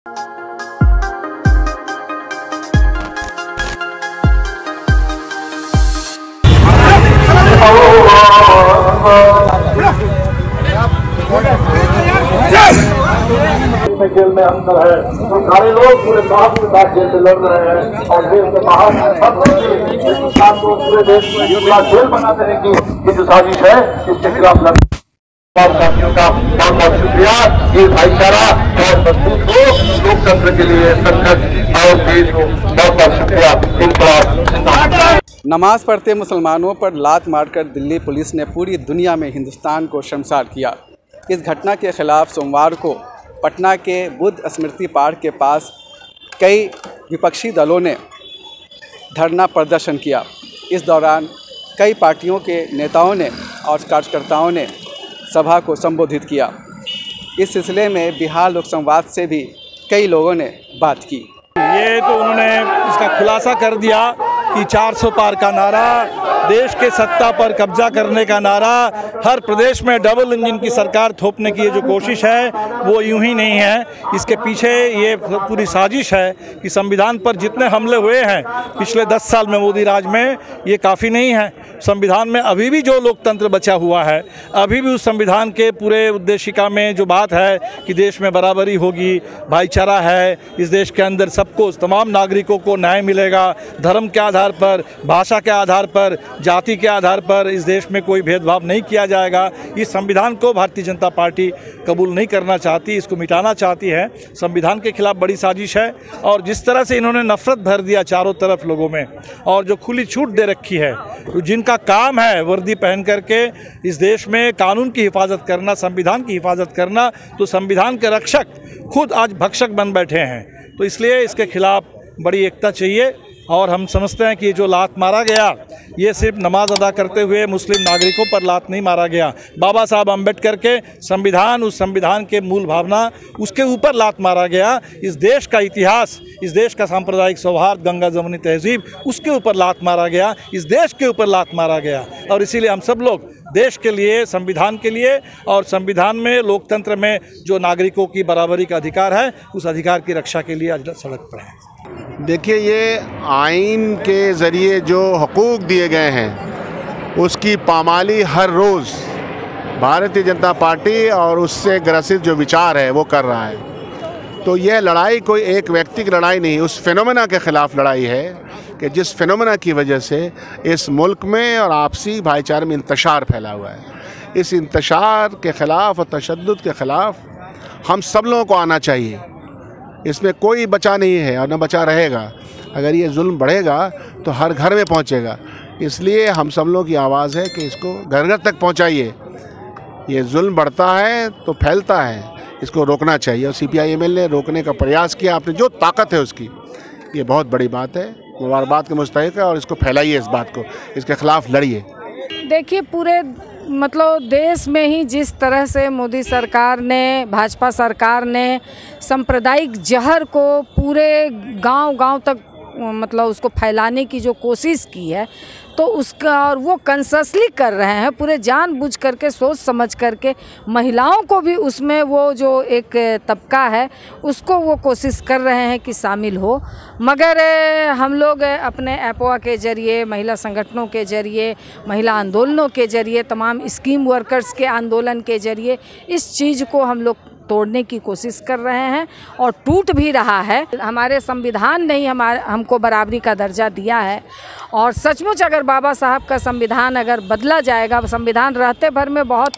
Jail में अंदर है तो सारे लोग पूरे साथ के साथ जेल से लड़ रहे हैं और जेल से बाहर हिंदुस्तान को पूरे देश में जेल बनाते हैं कि जो साजिश है इसके खिलाफ लड़ साथियों का बहुत बहुत शुक्रिया। ये भाईचारा बहुत मजबूत हो, लोकतंत्र के लिए संघर्ष और तेज हो। बहुत बहुत शुक्रिया। इंकलाब। नमाज पढ़ते मुसलमानों पर लात मारकर दिल्ली पुलिस ने पूरी दुनिया में हिंदुस्तान को शर्मसार किया। इस घटना के खिलाफ सोमवार को पटना के बुद्ध स्मृति पार्क के पास कई विपक्षी दलों ने धरना प्रदर्शन किया। इस दौरान कई पार्टियों के नेताओं ने और कार्यकर्ताओं ने सभा को संबोधित किया। इस सिलसिले में बिहार लोक संवाद से भी कई लोगों ने बात की। ये तो उन्होंने इसका खुलासा कर दिया कि 400 पार का नारा, देश के सत्ता पर कब्जा करने का नारा, हर प्रदेश में डबल इंजन की सरकार थोपने की ये जो कोशिश है वो यूं ही नहीं है। इसके पीछे ये पूरी साजिश है कि संविधान पर जितने हमले हुए हैं पिछले 10 साल में मोदी राज में, ये काफ़ी नहीं है। संविधान में अभी भी जो लोकतंत्र बचा हुआ है, अभी भी उस संविधान के पूरे उद्देशिका में जो बात है कि देश में बराबरी होगी, भाईचारा है, इस देश के अंदर सबको, तमाम नागरिकों को न्याय मिलेगा, धर्म के आधार पर, भाषा के आधार पर, जाति के आधार पर इस देश में कोई भेदभाव नहीं किया जाएगा। इस संविधान को भारतीय जनता पार्टी कबूल नहीं करना चाहती, इसको मिटाना चाहती है। संविधान के खिलाफ बड़ी साजिश है और जिस तरह से इन्होंने नफरत भर दिया चारों तरफ लोगों में और जो खुली छूट दे रखी है, तो जिनका काम है वर्दी पहन करके इस देश में कानून की हिफाजत करना, संविधान की हिफाजत करना, तो संविधान के रक्षक खुद आज भक्षक बन बैठे हैं। तो इसलिए इसके खिलाफ बड़ी एकता चाहिए। और हम समझते हैं कि जो लात मारा गया, ये सिर्फ नमाज अदा करते हुए मुस्लिम नागरिकों पर लात नहीं मारा गया। बाबा साहब अम्बेडकर के संविधान, उस संविधान के मूल भावना, उसके ऊपर लात मारा गया। इस देश का इतिहास, इस देश का सांप्रदायिक सौहार्द, गंगा जमुनी तहजीब, उसके ऊपर लात मारा गया, इस देश के ऊपर लात मारा गया। और इसीलिए हम सब लोग देश के लिए, संविधान के लिए और संविधान में, लोकतंत्र में जो नागरिकों की बराबरी का अधिकार है, उस अधिकार की रक्षा के लिए आज सड़क पर हैं। देखिए, ये आइन के ज़रिए जो हकूक़ दिए गए हैं उसकी पामाली हर रोज़ भारतीय जनता पार्टी और उससे ग्रसित जो विचार है वो कर रहा है। तो यह लड़ाई कोई एक व्यक्ति की लड़ाई नहीं, उस फिनोमेना के ख़िलाफ़ लड़ाई है कि जिस फिनोमेना की वजह से इस मुल्क में और आपसी भाईचारे में इंतशार फैला हुआ है। इस इंतशार के ख़िलाफ़ और तशद्दुद के ख़िलाफ़ हम सब लोगों को आना चाहिए। इसमें कोई बचा नहीं है और न बचा रहेगा। अगर ये जुल्म बढ़ेगा तो हर घर में पहुंचेगा। इसलिए हम सब लोगों की आवाज़ है कि इसको घर घर तक पहुंचाइए। ये जुल्म बढ़ता है तो फैलता है, इसको रोकना चाहिए और CPI-ML ने रोकने का प्रयास किया। आपने जो ताकत है उसकी, ये बहुत बड़ी बात है, मुबारकबाद के मुस्तहिक है। और इसको फैलाइए, इस बात को, इसके ख़िलाफ़ लड़िए। देखिए, पूरे मतलब देश में ही जिस तरह से मोदी सरकार ने, भाजपा सरकार ने सांप्रदायिक जहर को पूरे गांव-गांव तक मतलब उसको फैलाने की जो कोशिश की है, तो उसका, और वो कंससली कर रहे हैं, पूरे जानबूझ करके, सोच समझ करके, महिलाओं को भी उसमें, वो जो एक तबका है उसको वो कोशिश कर रहे हैं कि शामिल हो। मगर हम लोग अपने एपोआ के ज़रिए, महिला संगठनों के ज़रिए, महिला आंदोलनों के ज़रिए, तमाम स्कीम वर्कर्स के आंदोलन के ज़रिए इस चीज़ को हम लोग तोड़ने की कोशिश कर रहे हैं और टूट भी रहा है। हमारे संविधान ने ही हमको बराबरी का दर्जा दिया है और सचमुच अगर बाबा साहब का संविधान अगर बदला जाएगा, संविधान रहते भर में बहुत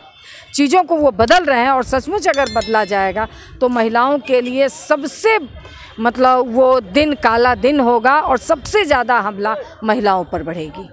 चीज़ों को वो बदल रहे हैं और सचमुच अगर बदला जाएगा तो महिलाओं के लिए सबसे मतलब वो दिन काला दिन होगा और सबसे ज़्यादा हमला महिलाओं पर बढ़ेगी।